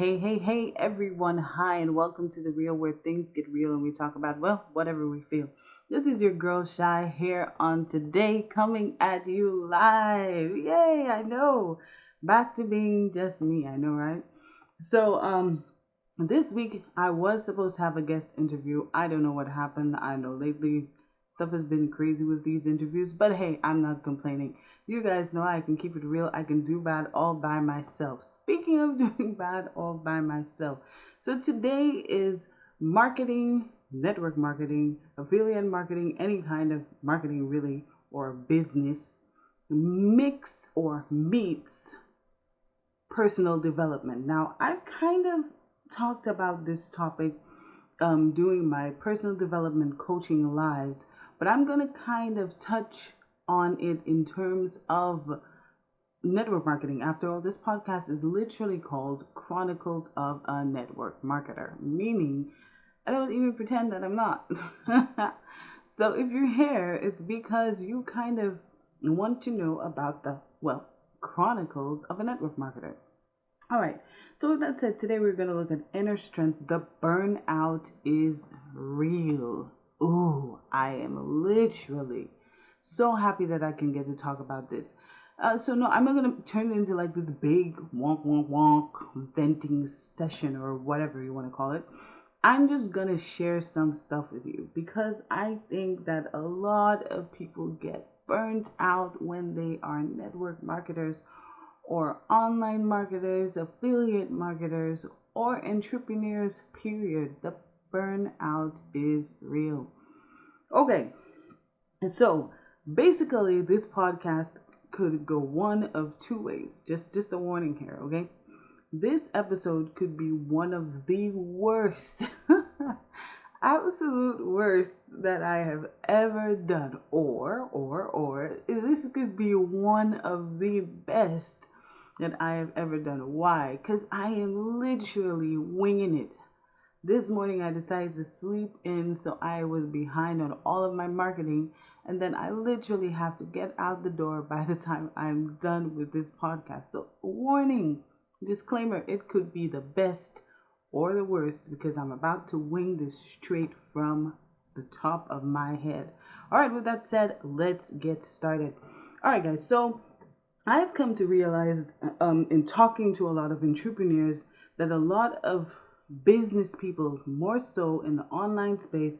Hey, everyone. Hi, and welcome to The Real, where things get real and we talk about, well, whatever we feel. This is your girl Shy here on today, coming at you live. Yay, I know. Back to being just me, I know, right? So, this week I was supposed to have a guest interview. I don't know what happened. I know lately stuff has been crazy with these interviews, but hey, I'm not complaining. You guys know I can keep it real. I can do bad all by myself. Speaking of doing bad all by myself. So today is marketing, network marketing, affiliate marketing, any kind of marketing really, or business mix or meets personal development. Now, I've kind of talked about this topic doing my personal development coaching lives, but I'm going to kind of touch on it in terms of network marketing. After all, this podcast is literally called Chronicles of a Network Marketer, meaning I don't even pretend that I'm not. So if you're here, it's because you kind of want to know about the, well, chronicles of a network marketer. All right. So with that said, today we're going to look at inner strength. The burnout is real. Ooh, I am literally so happy that I can get to talk about this. So no, I'm not going to turn it into like this big wonk wonk wonk venting session or whatever you want to call it. I'm just going to share some stuff with you because I think that a lot of people get burnt out when they are network marketers or online marketers, affiliate marketers, or entrepreneurs, period. The burnout is real. Okay, so basically, this podcast could go one of two ways. Just a warning here, okay? This episode could be one of the worst, absolute worst that I have ever done, or this could be one of the best that I have ever done. Why? Because I am literally winging it. This morning I decided to sleep in, so I was behind on all of my marketing, and then I literally have to get out the door by the time I'm done with this podcast. So, warning, disclaimer, it could be the best or the worst because I'm about to wing this straight from the top of my head. All right, with that said, let's get started. All right, guys, so I've come to realize in talking to a lot of entrepreneurs that a lot of business people, more so in the online space,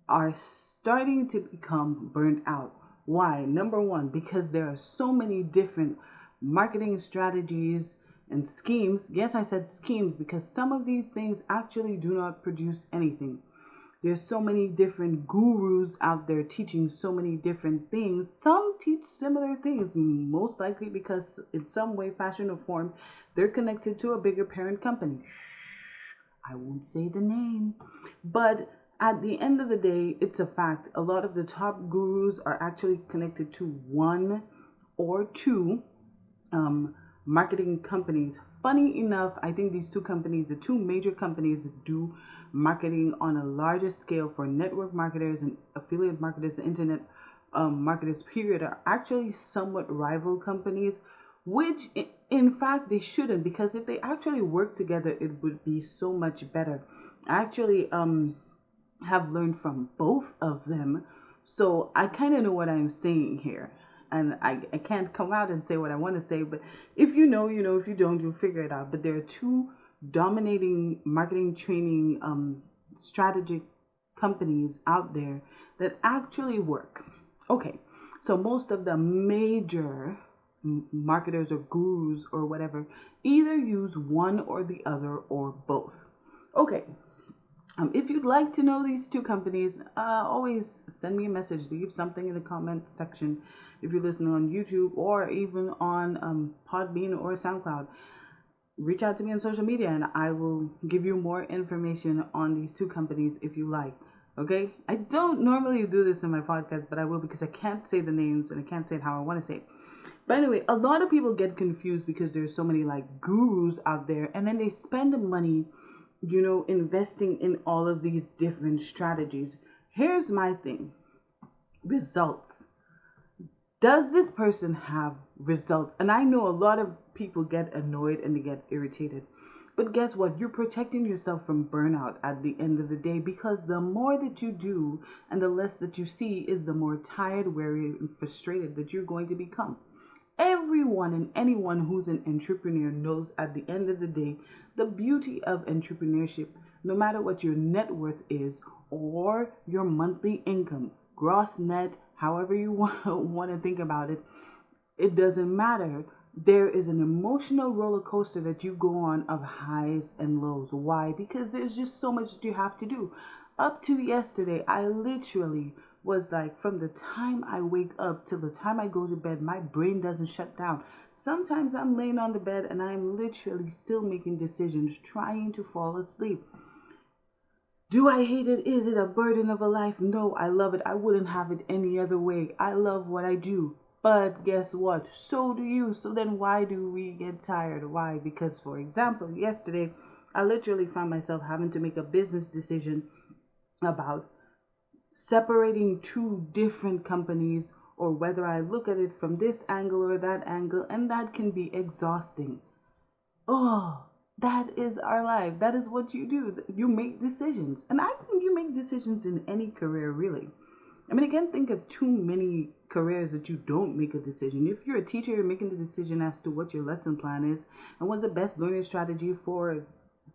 are starting to become burnt out. Why? Number one, because there are so many different marketing strategies and schemes. Yes, I said schemes because some of these things actually do not produce anything. There's so many different gurus out there teaching so many different things. Some teach similar things, most likely because in some way, fashion, or form, they're connected to a bigger parent company. Shh, I won't say the name. But at the end of the day, it's a fact. A lot of the top gurus are actually connected to one or two marketing companies. Funny enough, I think these two companies, the two major companies that do marketing on a larger scale for network marketers and affiliate marketers, internet marketers, period, are actually somewhat rival companies, which in fact they shouldn't, because if they actually work together, it would be so much better. I actually have learned from both of them, so I kind of know what I'm saying here. And I can't come out and say what I want to say, but if you know, you know. If you don't, you'll figure it out. But there are two dominating marketing training strategic companies out there that actually work. Okay, so most of the major marketers or gurus or whatever either use one or the other or both. Okay, if you'd like to know these two companies, always send me a message. Leave something in the comment section if you're listening on YouTube or even on Podbean or SoundCloud. Reach out to me on social media and I will give you more information on these two companies if you like. Okay? I don't normally do this in my podcast, but I will because I can't say the names and I can't say it how I want to say it. But anyway, a lot of people get confused because there's so many like gurus out there, and then they spend the money, investing in all of these different strategies. Here's my thing. Results. Does this person have results? And I know a lot of people get annoyed and they get irritated. But guess what? You're protecting yourself from burnout at the end of the day, because the more that you do and the less that you see is the more tired, weary, and frustrated that you're going to become. Everyone and anyone who's an entrepreneur knows at the end of the day the beauty of entrepreneurship, no matter what your net worth is or your monthly income, gross, net, however you want to think about it, it doesn't matter. There is an emotional roller coaster that you go on of highs and lows. Why? Because there's just so much that you have to do. Up to yesterday, I literally was like, from the time I wake up till the time I go to bed, my brain doesn't shut down. Sometimes I'm laying on the bed and I'm literally still making decisions, trying to fall asleep. Do I hate it? Is it a burden of a life? No, I love it. I wouldn't have it any other way. I love what I do. But guess what? So do you. So then why do we get tired? Why? Because, for example, yesterday, I literally found myself having to make a business decision about separating two different companies, or whether I look at it from this angle or that angle, and that can be exhausting. Oh, that is our life. That is what you do. You make decisions. And I think you make decisions in any career, really. I mean, I can't think of too many careers that you don't make a decision. If you're a teacher, you're making the decision as to what your lesson plan is and what's the best learning strategy for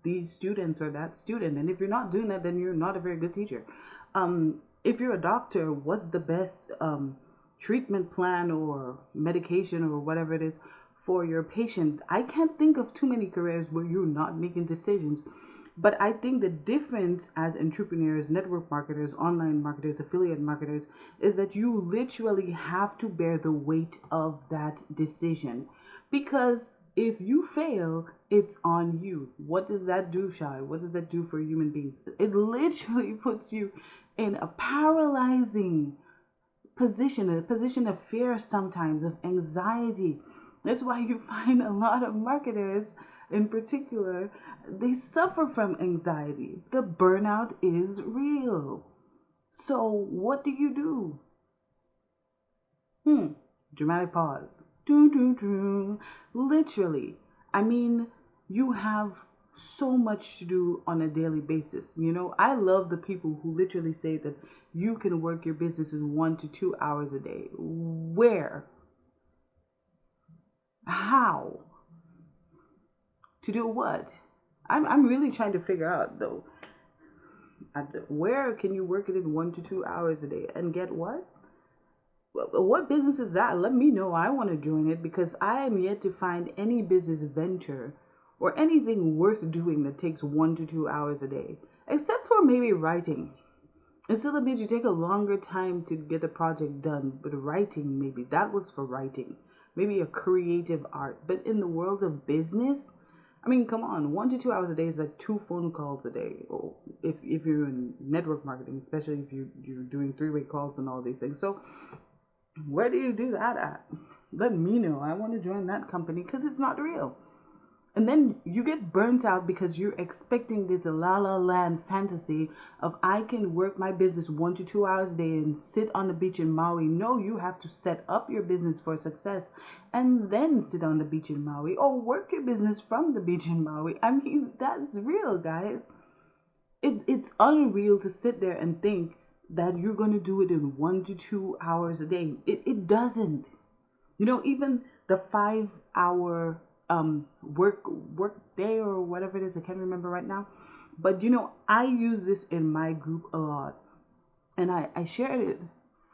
these students or that student. And if you're not doing that, then you're not a very good teacher. If you're a doctor, what's the best treatment plan or medication or whatever it is for your patient? I can't think of too many careers where you're not making decisions. But I think the difference as entrepreneurs, network marketers, online marketers, affiliate marketers, is that you literally have to bear the weight of that decision. Because if you fail, it's on you. What does that do, Shai? What does that do for human beings? It literally puts you in a paralyzing position, a position of fear sometimes, of anxiety. That's why you find a lot of marketers in particular, they suffer from anxiety. The burnout is real. So what do you do? Dramatic pause. Literally. I mean, you have so much to do on a daily basis. You know, I love the people who literally say that you can work your business in 1 to 2 hours a day. Where? How? To do what? I'm really trying to figure out though. Where can you work it in 1 to 2 hours a day and get what? What business is that? Let me know. I want to join it, because I am yet to find any business venture or anything worth doing that takes 1 to 2 hours a day, except for maybe writing. It still means you take a longer time to get the project done, but writing, maybe that works for writing. Maybe a creative art. But in the world of business, I mean, come on, 1 to 2 hours a day is like 2 phone calls a day. Or if you're in network marketing, especially if you're doing 3-way calls and all these things. So where do you do that at? Let me know. I want to join that company, because it's not real. And then you get burnt out because you're expecting this la la land fantasy of, I can work my business 1 to 2 hours a day and sit on the beach in Maui. No, you have to set up your business for success and then sit on the beach in Maui, or work your business from the beach in Maui. I mean, that's real, guys. It's unreal to sit there and think that you're going to do it in 1 to 2 hours a day. It doesn't. You know, even the 5-hour work day or whatever it is, I can't remember right now. But you know, I use this in my group a lot, and I shared it.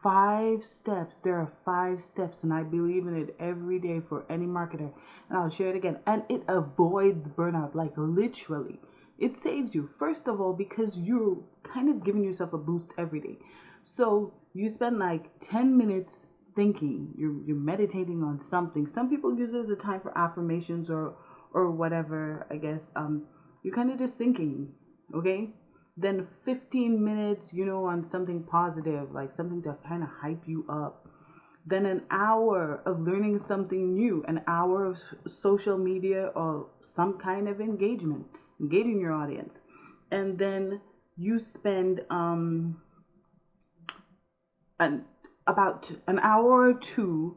5 steps. There are 5 steps, and I believe in it every day for any marketer. And I'll share it again. And it avoids burnout, like literally. It saves you, first of all, because you're kind of giving yourself a boost every day. So you spend like 10 minutes thinking, you're meditating on something. Some people use it as a time for affirmations or whatever, I guess. You're kind of just thinking, okay? Then 15 minutes, you know, on something positive, like something to kind of hype you up. Then an hour of learning something new, an hour of social media or some kind of engaging your audience. And then you spend about an hour or two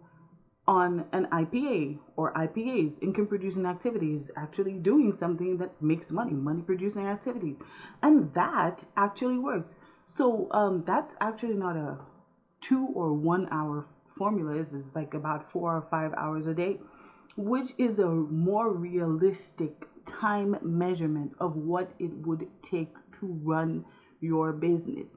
on an IPA or IPAs, income producing activities, actually doing something that makes money, money producing activities. And that actually works. So that's actually not a 2 or 1 hour formula. It's like about 4 or 5 hours a day, which is a more realistic time measurement of what it would take to run your business.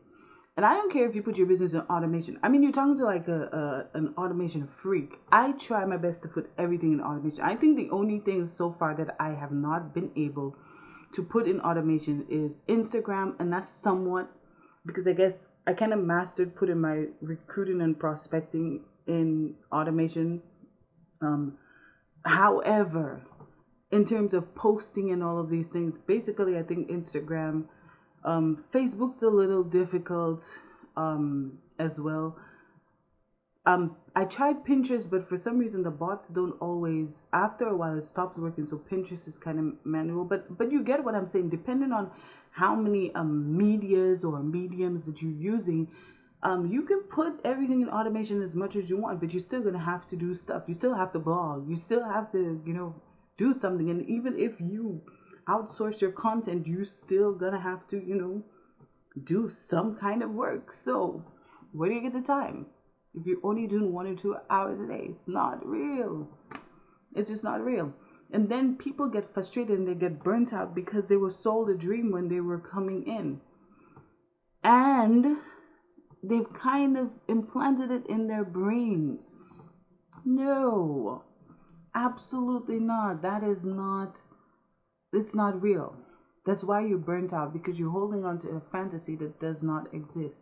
And I don't care if you put your business in automation. I mean, you're talking to like an automation freak. I try my best to put everything in automation. I think the only thing so far that I have not been able to put in automation is Instagram, and that's somewhat because I guess I kind of mastered putting my recruiting and prospecting in automation. However, in terms of posting and all of these things, basically, I think Instagram, Facebook's a little difficult as well. I tried Pinterest, but for some reason the bots don't always. After a while, it stopped working. So Pinterest is kind of manual, but you get what I'm saying. Depending on how many medias or mediums that you're using, you can put everything in automation as much as you want, but you're still gonna have to do stuff. You still have to blog. You still have to, do something. And even if you outsource your content, you still gonna have to, do some kind of work. So where do you get the time? If you're only doing 1 or 2 hours a day, it's not real. It's just not real. And then people get frustrated and they get burnt out because they were sold a dream when they were coming in. And they've kind of implanted it in their brains. No, absolutely not. It's not real. That's why you're burnt out, because you're holding on to a fantasy that does not exist.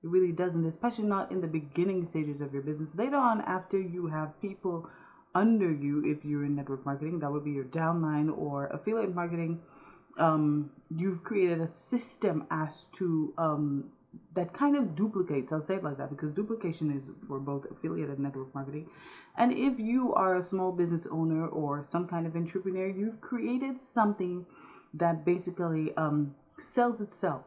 It really doesn't, especially not in the beginning stages of your business. Later on, after you have people under you, if you're in network marketing, that would be your downline or affiliate marketing. You've created a system as to that kind of duplicates. I'll say it like that because duplication is for both affiliate and network marketing. And if you are a small business owner or some kind of entrepreneur, you've created something that basically sells itself.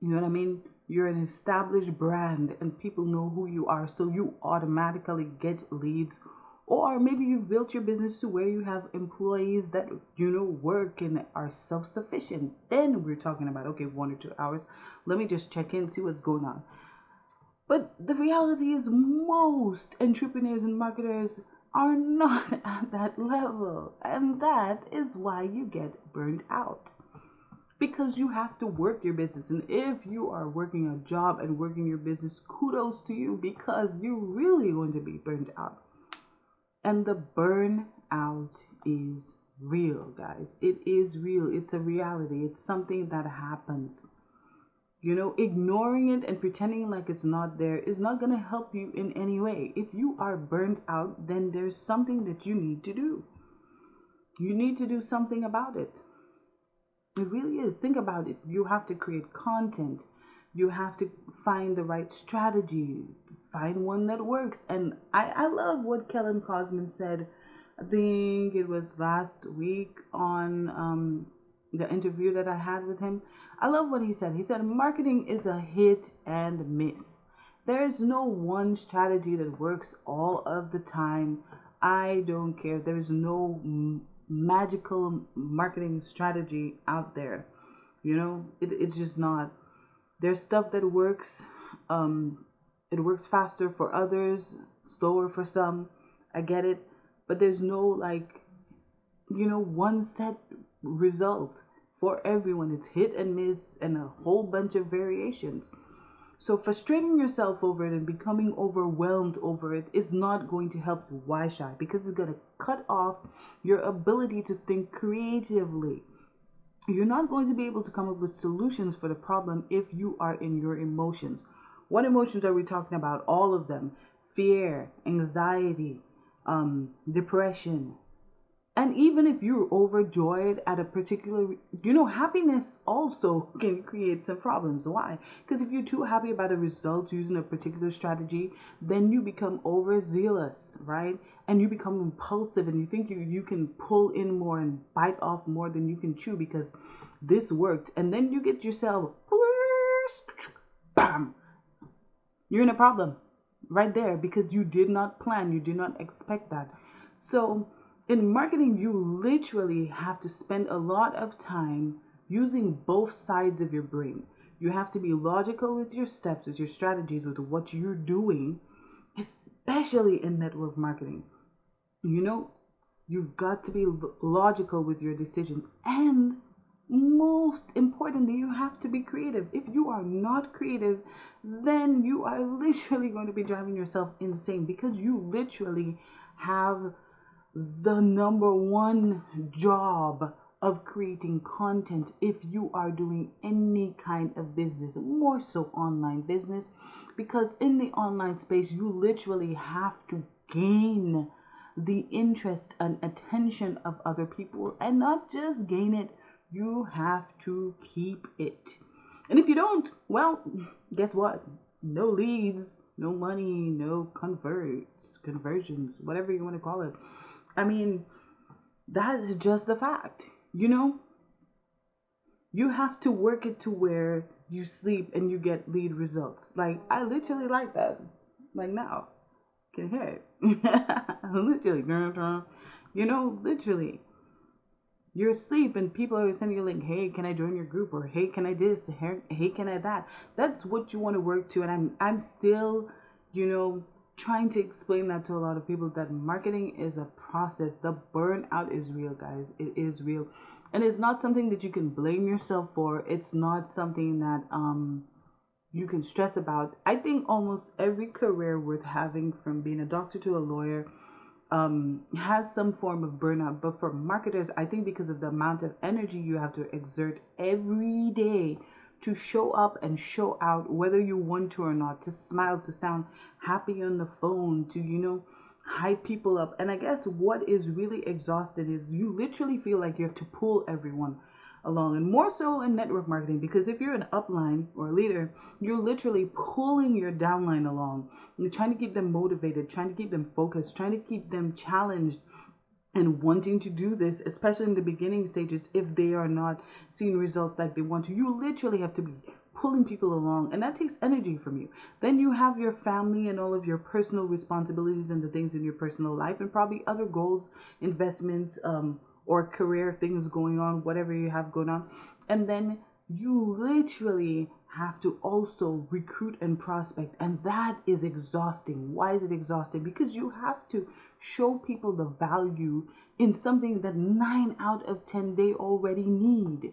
You know what I mean? You're an established brand and people know who you are, so you automatically get leads. Or maybe you've built your business to where you have employees that, work and are self-sufficient. Then we're talking about, okay, 1 or 2 hours. Let me just check in, see what's going on. But the reality is most entrepreneurs and marketers are not at that level. And that is why you get burned out. Because you have to work your business. And if you are working a job and working your business, kudos to you, because you're really going to be burned out. And the burnout is real, guys. It is real. It's a reality. It's something that happens. Ignoring it and pretending like it's not there is not going to help you in any way. If you are burnt out, then there's something that you need to do. You need to do something about it. It really is. Think about it. You have to create content. You have to find the right strategy. Find one that works. And I love what Kellen Cosman said. I think it was last week on the interview that I had with him. I love what he said. He said marketing is a hit and miss. There's no one strategy that works all of the time. I don't care. There's no magical marketing strategy out there. It's just not. There's stuff that works. It works faster for others, slower for some. I get it. But there's no one set result for everyone. It's hit and miss and a whole bunch of variations. So frustrating yourself over it and becoming overwhelmed over it is not going to help you. Why, Shy? Because it's going to cut off your ability to think creatively. You're not going to be able to come up with solutions for the problem if you are in your emotions. What emotions are we talking about? All of them. Fear, anxiety, depression. And even if you're overjoyed at a particular, happiness also can create some problems. Why? Because if you're too happy about a result using a particular strategy, then you become overzealous, right? And you become impulsive and you think you can pull in more and bite off more than you can chew because this worked. And then you get yourself, bam, you're in a problem. right there, because you did not plan, you did not expect that. So in marketing, you literally have to spend a lot of time using both sides of your brain. You have to be logical with your steps, with your strategies, with what you're doing, especially in network marketing. You know, you've got to be logical with your decisions. And most importantly, you have to be creative. If you are not creative, then you are literally going to be driving yourself insane, because you literally have the number one job of creating content if you are doing any kind of business, more so online business, because in the online space you literally have to gain the interest and attention of other people, and not just gain it, you have to keep it. And if you don't, well, guess what? No leads, no money, no conversions, whatever you want to call it. I mean, that is just the fact. You know, you have to work it to where you sleep and you get lead results. Like, I literally like that. Like, now, can you hear it? Literally, you know, literally. You're asleep and people are sending you like, hey, can I join your group? Or hey, can I this? Hey, can I that? That's what you want to work to. And I'm still, you know, trying to explain that to a lot of people, that marketing is a process. The burnout is real, guys. It is real. And it's not something that you can blame yourself for. It's not something that you can stress about. I think almost every career worth having, from being a doctor to a lawyer, has some form of burnout. But for marketers, I think because of the amount of energy you have to exert every day to show up and show out, whether you want to or not, to smile, to sound happy on the phone, to, you know, hype people up. And I guess what is really exhausting is you literally feel like you have to pull everyone along, and more so in network marketing, because if you're an upline or a leader, you're literally pulling your downline along. You're trying to keep them motivated, trying to keep them focused, trying to keep them challenged and wanting to do this, especially in the beginning stages. If they are not seeing results like they want to, you literally have to be pulling people along, and that takes energy from you. Then you have your family and all of your personal responsibilities and the things in your personal life, and probably other goals, investments, or career things going on, whatever you have going on. And then you literally have to also recruit and prospect, and that is exhausting. Why is it exhausting? Because you have to show people the value in something that 9 out of 10 they already need.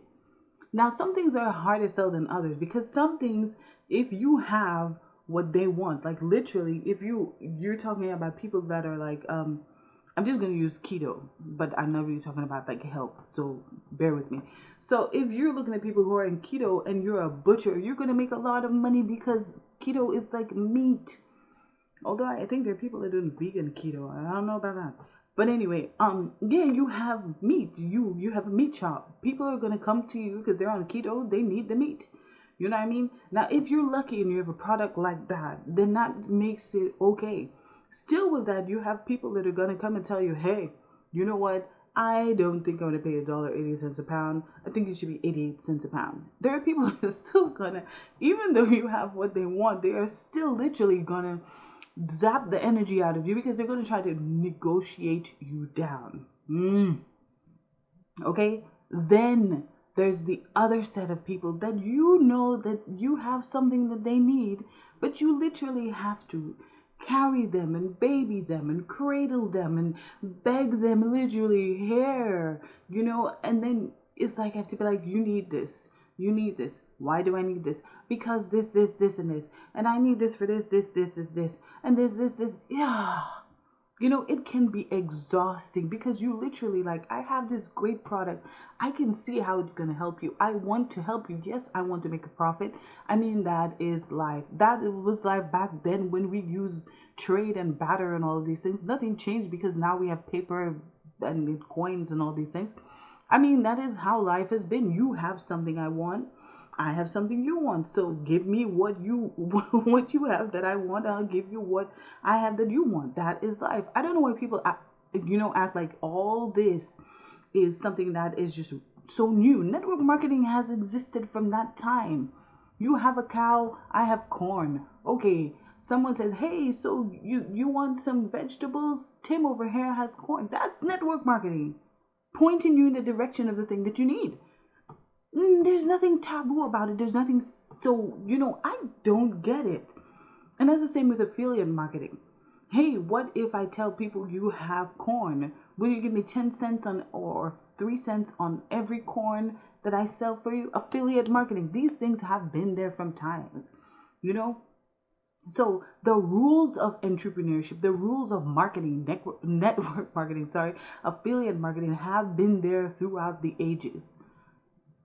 Now, some things are harder to sell than others, because some things, if you have what they want, like literally, if you're talking about people that are like, I'm just going to use keto, but I'm not really talking about like health, so bear with me. So if you're looking at people who are in keto and you're a butcher, you're going to make a lot of money, because keto is like meat. Although I think there are people that are doing vegan keto. I don't know about that. But anyway, yeah, you have meat. You have a meat shop. People are gonna come to you because they're on keto. They need the meat. You know what I mean? Now, if you're lucky and you have a product like that, then that makes it okay. Still, with that, you have people that are gonna come and tell you, hey, you know what? I don't think I'm gonna pay $1.80 a pound. I think it should be 88 cents a pound. There are people who are still gonna, even though you have what they want, they are still literally gonna zap the energy out of you, because they're going to try to negotiate you down. Okay? Then there's the other set of people that you know that you have something that they need, but you literally have to carry them and baby them and cradle them and beg them literally here, you know, and then it's like I have to be like, you need this. You need this. Why do I need this? Because this, and this. And I need this for this, and this. Yeah. You know, it can be exhausting, because you literally like, I have this great product. I can see how it's going to help you. I want to help you. Yes, I want to make a profit. I mean, that is life. That was life back then when we used trade and barter and all of these things. Nothing changed, because now we have paper and coins and all these things. I mean, that is how life has been. You have something I want. I have something you want. So give me what you what you have that I want. I'll give you what I have that you want. That is life. I don't know why people act like all this is something that is just so new. Network marketing has existed from that time. You have a cow, I have corn. Okay. Someone says, hey, so you want some vegetables? Tim over here has corn. That's network marketing, pointing you in the direction of the thing that you need. There's nothing taboo about it. There's nothing, so, I don't get it. And that's the same with affiliate marketing. Hey, what if I tell people you have corn? Will you give me 10 cents on or 3 cents on every corn that I sell for you? Affiliate marketing. These things have been there from times, you know? So the rules of entrepreneurship, the rules of marketing, network marketing, affiliate marketing have been there throughout the ages.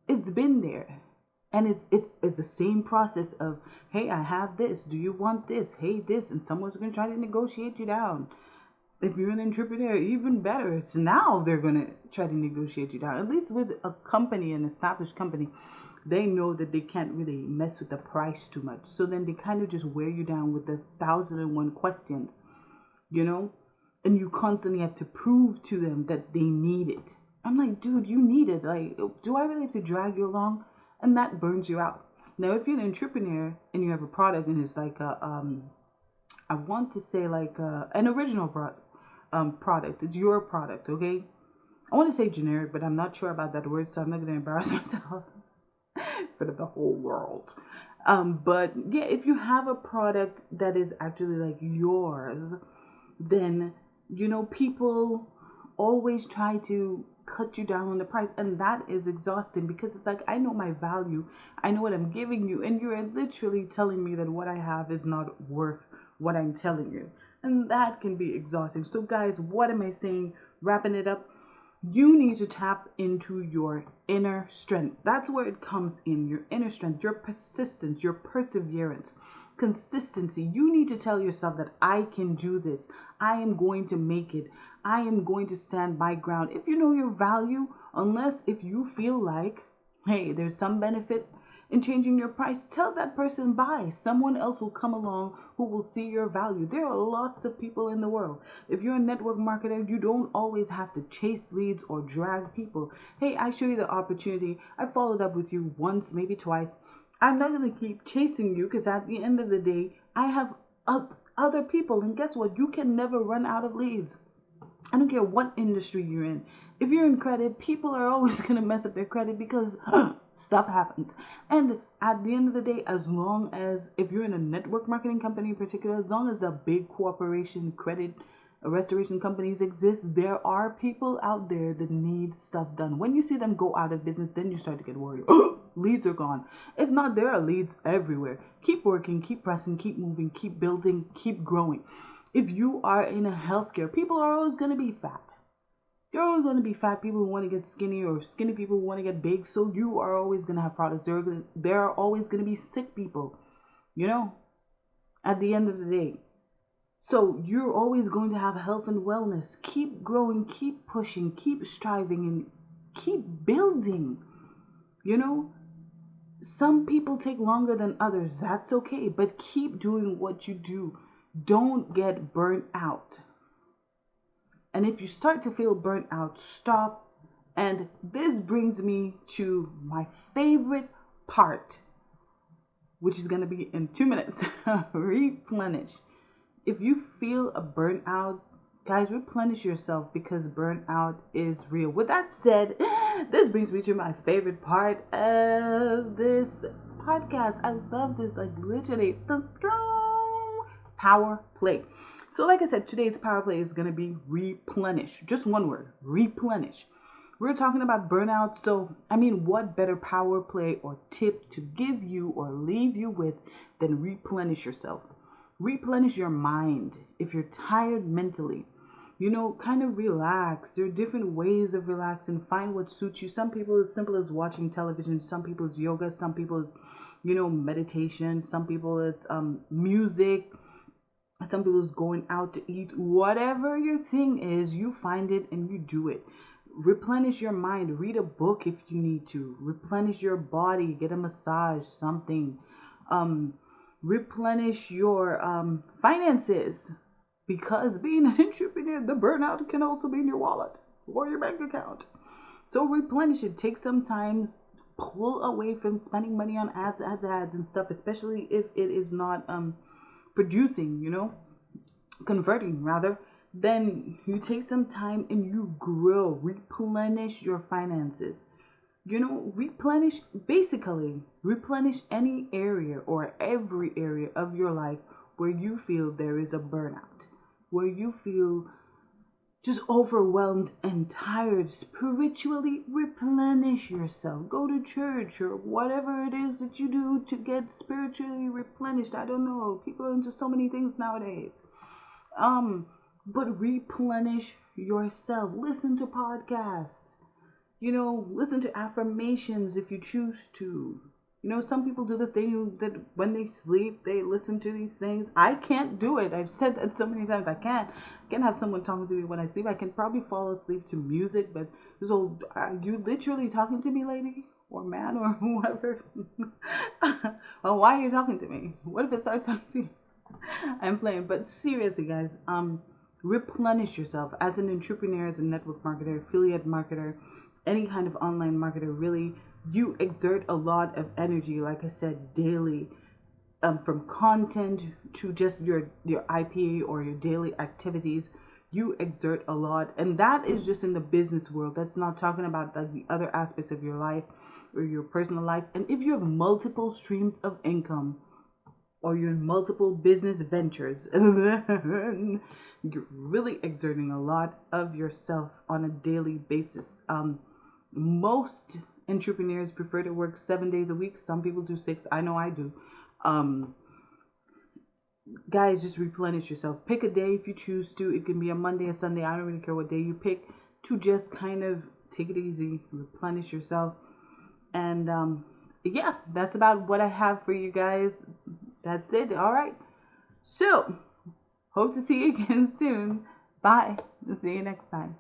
It's been there. And it's the same process of, hey, I have this. Do you want this? Hey, this. And someone's going to try to negotiate you down. If you're an entrepreneur, even better. It's now they're going to try to negotiate you down. At least with a company, an established company, they know that they can't really mess with the price too much. So then they kind of just wear you down with the 1,001 questions, and you constantly have to prove to them that they need it. I'm like, dude, you need it. Like, do I really have to drag you along? And that burns you out. Now, if you're an entrepreneur and you have a product and it's like I want to say like an original product. It's your product, okay? I want to say generic, but I'm not sure about that word, so I'm not going to embarrass myself for the whole world. But yeah, if you have a product that is actually like yours, then people always try to cut you down on the price, and that is exhausting because it's like, I know my value, I know what I'm giving you, and you're literally telling me that what I have is not worth what I'm telling you, and that can be exhausting. So guys, what am I saying? Wrapping it up, you need to tap into your inner strength. That's where it comes in. Your inner strength, your persistence, your perseverance, consistency. You need to tell yourself that I can do this. I am going to make it. I am going to stand my ground. If you know your value, unless if you feel like, hey, there's some benefit in changing your price, tell that person bye. Someone else will come along who will see your value. There are lots of people in the world. If you're a network marketer, you don't always have to chase leads or drag people. Hey, I show you the opportunity. I followed up with you once, maybe twice. I'm not going to keep chasing you because at the end of the day, I have other people. And guess what? You can never run out of leads. I don't care what industry you're in. If you're in credit, people are always going to mess up their credit because stuff happens. And at the end of the day, as long as, if you're in a network marketing company in particular, as long as the big corporation credit restoration companies exist, there are people out there that need stuff done. When you see them go out of business, then you start to get worried. Leads are gone. If not, there are leads everywhere. Keep working, keep pressing, keep moving, keep building, keep growing. If you are in a healthcare, people are always going to be fat. There are always going to be fat people who want to get skinny, or skinny people who want to get big. So you are always going to have products. There are always going to be sick people, at the end of the day. So you're always going to have health and wellness. Keep growing, keep pushing, keep striving, and keep building. Some people take longer than others. That's okay. But keep doing what you do. Don't get burnt out. And if you start to feel burnt out, stop. And this brings me to my favorite part, which is going to be in 2 minutes. Replenish. If you feel a burnout, guys, replenish yourself because burnout is real. With that said, this brings me to my favorite part of this podcast. I love this, like literally. Power play. So like I said, today's power play is going to be replenish. Just one word, replenish. We're talking about burnout. So, what better power play or tip to give you or leave you with than replenish yourself? Replenish your mind. If you're tired mentally, kind of relax. There are different ways of relaxing. Find what suits you. Some people, as simple as watching television. Some people, it's yoga. Some people, it's, meditation. Some people, it's music. Some people is going out to eat. Whatever your thing is, you find it and you do it. Replenish your mind. Read a book if you need to. Replenish your body. Get a massage, something. Replenish your finances. Because being an entrepreneur, the burnout can also be in your wallet or your bank account. So replenish it. Take some time. Pull away from spending money on ads and stuff, especially if it is not producing, converting rather, then you take some time and you grow, replenish your finances. Replenish any area or every area of your life where you feel there is a burnout, where you feel just overwhelmed and tired. Spiritually replenish yourself. Go to church or whatever it is that you do to get spiritually replenished. I don't know. People are into so many things nowadays. But replenish yourself. Listen to podcasts. Listen to affirmations if you choose to. Some people do the thing that when they sleep, they listen to these things. I can't do it. I've said that so many times. I can't have someone talking to me when I sleep. I can probably fall asleep to music, but are you literally talking to me, lady or man or whoever? Well, why are you talking to me? What if I start talking to you? I'm playing, but seriously, guys, replenish yourself as an entrepreneur, as a network marketer, affiliate marketer, any kind of online marketer. Really, you exert a lot of energy, like I said, daily, from content to just your IPA or your daily activities. You exert a lot, and that is just in the business world. That's not talking about like the other aspects of your life or your personal life. And if you have multiple streams of income, or you're in multiple business ventures, you're really exerting a lot of yourself on a daily basis. Most entrepreneurs prefer to work 7 days a week. Some people do 6. I know I do. Guys, just replenish yourself. Pick a day if you choose to. It can be a Monday, a Sunday. I don't really care what day you pick, to just kind of take it easy, replenish yourself. And yeah, that's about what I have for you guys. That's it. All right. So, hope to see you again soon. Bye. See you next time.